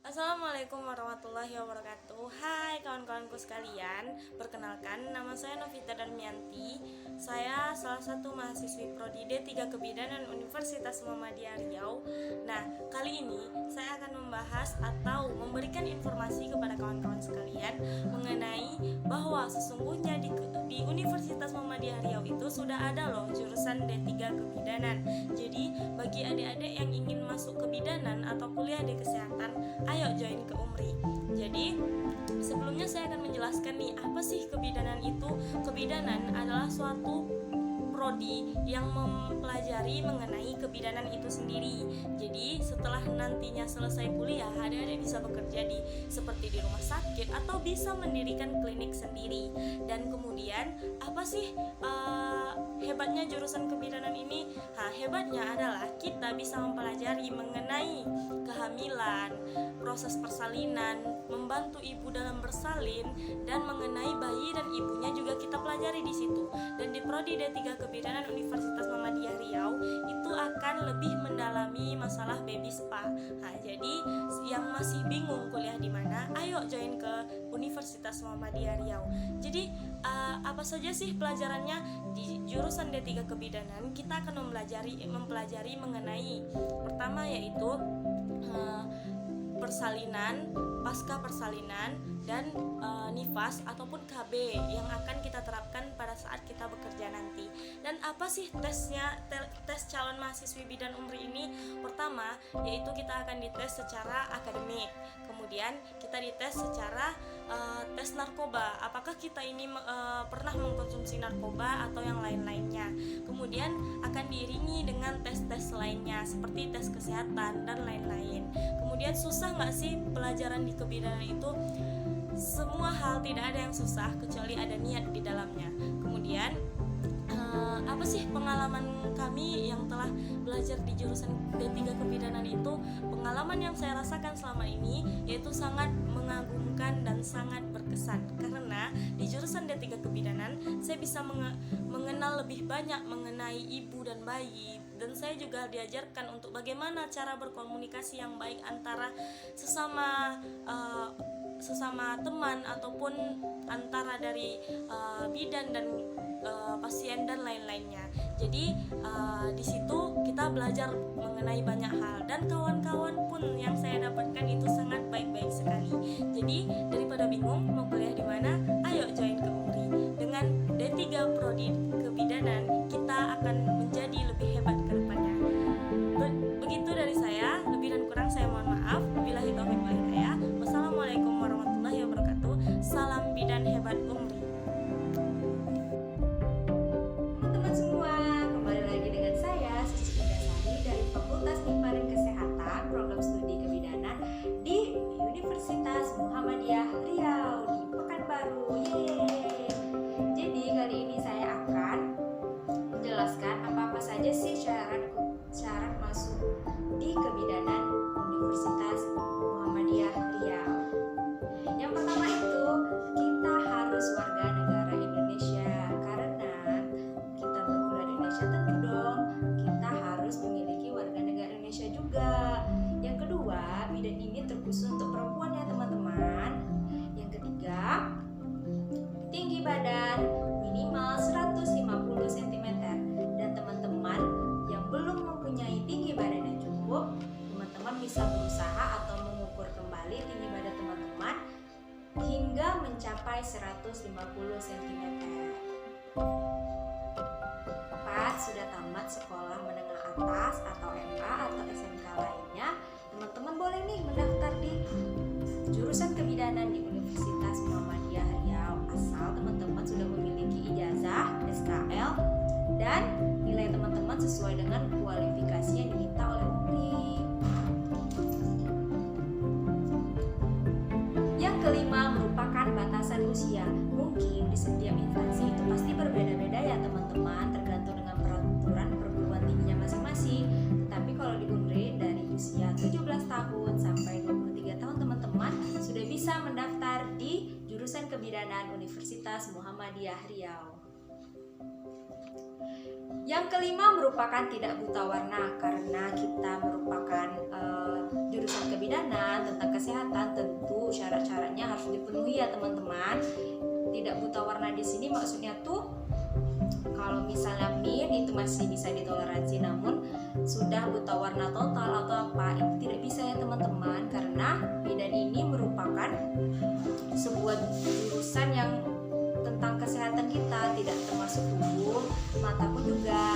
Assalamualaikum warahmatullahi wabarakatuh. Hai kawan-kawanku sekalian, perkenalkan nama saya Novita Darmianti. Saya salah satu mahasiswi Prodi D3 Kebidanan Universitas Muhammadiyah Riau. Nah, kali ini saya akan membahas atau memberikan informasi kepada kawan-kawan sekalian mengenai bahwa sesungguhnya di Universitas Muhammadiyah Riau itu sudah ada loh jurusan D3 Kebidanan. Jadi, bagi adik-adik yang ingin masuk kebidanan atau kuliah di kesehatan, ayo join ke UMRI. Jadi sebelumnya saya akan menjelaskan nih, apa sih kebidanan itu. Kebidanan adalah suatu prodi yang mempelajari mengenai kebidanan itu sendiri. Jadi setelah nantinya selesai kuliah, adik-adik bisa bekerja seperti di rumah sakit atau bisa mendirikan klinik sendiri. Dan kemudian apa sih hebatnya jurusan kebidanan ini? Hebatnya adalah kita bisa mempelajari mengenai kehamilan, proses persalinan, membantu ibu dalam bersalin, dan mengenai bayi dan ibunya juga kita pelajari di situ. Dan di prodi D3 Kebidanan Universitas Muhammadiyah Riau itu akan lebih mendalami masalah baby spa. Jadi yang masih bingung kuliah di mana, ayo join ke Universitas Muhammadiyah Riau. Jadi apa saja sih pelajarannya di jurusan D3 Kebidanan? Kita akan mempelajari mengenai pertama yaitu persalinan, pasca persalinan, dan nifas ataupun KB yang akan kita terapkan pada saat kita bekerja nanti. Dan apa sih tesnya, tes calon mahasiswi bidan UMRI ini? Pertama yaitu kita akan dites secara akademik, kemudian kita dites secara tes narkoba, apakah kita ini pernah mengkonsumsi narkoba atau yang lain-lainnya. Kemudian akan diiringi dengan tes-tes lainnya seperti tes kesehatan dan lain-lain. Kemudian susah nggak sih pelajaran di kebidanan itu? Semua hal tidak ada yang susah kecuali ada niat di dalamnya. Kemudian apa sih pengalaman kami yang telah belajar di jurusan D3 Kebidanan itu? Pengalaman yang saya rasakan selama ini yaitu sangat mengagumkan dan sangat berkesan, karena di jurusan D3 Kebidanan saya bisa mengenal lebih banyak mengenai ibu dan bayi, dan saya juga diajarkan untuk bagaimana cara berkomunikasi yang baik antara sesama teman ataupun antara dari bidan dan pasien dan lain-lainnya. Jadi di situ kita belajar mengenai banyak hal, dan kawan-kawan pun yang saya dapatkan itu sangat baik-baik sekali. Jadi daripada bingung mau kuliah di mana, ayo join ke UMRI. Dengan D3 Prodi Kebidanan kita akan menjadi lebih hebat ke depannya. Begitu dari saya, lebih dan kurang saya mohon maaf. Wabillahi taufiq wal hidayah. Wassalamualaikum warahmatullahi wabarakatuh. Salam bidan hebat UMRI. Teman-teman semua, kembali lagi dengan saya Suci Indasari dari Fakultas MIPA dan Kesehatan Program Studi Kebidanan di Universitas Muhammadiyah Riau di Pekanbaru. Yeay. Jadi kali ini saya akan menjelaskan apa-apa saja sih syarat masuk di Kebidanan Universitas Muhammadiyah Riau. Yang pertama itu, kita harus warga negara Indonesia. Karena kita berkuliah di Indonesia, tentu dong kita harus memiliki warga negara Indonesia juga. Yang kedua, bidan ini terkhusus untuk perempuan ya teman-teman. Yang ketiga, tinggi badan minimal 150 cm. Dan teman-teman yang belum mempunyai tinggi badan yang cukup, teman-teman bisa berusaha atau mengukur kembali tinggi badan teman-teman hingga mencapai 150 cm. 4. Sudah tamat sekolah menengah atas atau MA atau SMK lainnya, teman-teman boleh nih mendaftar di jurusan kebidanan di Universitas Muhammadiyah Riau, asal teman-teman sudah memiliki ijazah, SKL, dan nilai teman-teman sesuai dengan kualifikasi yang diminta oleh UMRI. Yang kelima, merupakan batasan usia. Mungkin di setiap instansi itu pasti berbeda-beda ya teman-teman, tergantung dengan peraturan perguruan tingginya masing-masing. Tapi kalau di UNRI dari usia 17 tahun sampai 23 tahun teman-teman sudah bisa mendaftar di jurusan kebidanan Universitas Muhammadiyah Riau. Yang kelima merupakan tidak buta warna, karena kita merupakan jurusan kebidanan tentang kesehatan, tentu syarat-syaratnya harus dipenuhi ya teman-teman. Tidak buta warna di sini maksudnya tuh kalau misalnya min itu masih bisa ditoleransi, namun sudah buta warna total atau apa itu tidak bisa ya teman-teman, karena bidan ini merupakan sebuah jurusan yang tentang kesehatan kita, tidak termasuk tubuh, mata pun juga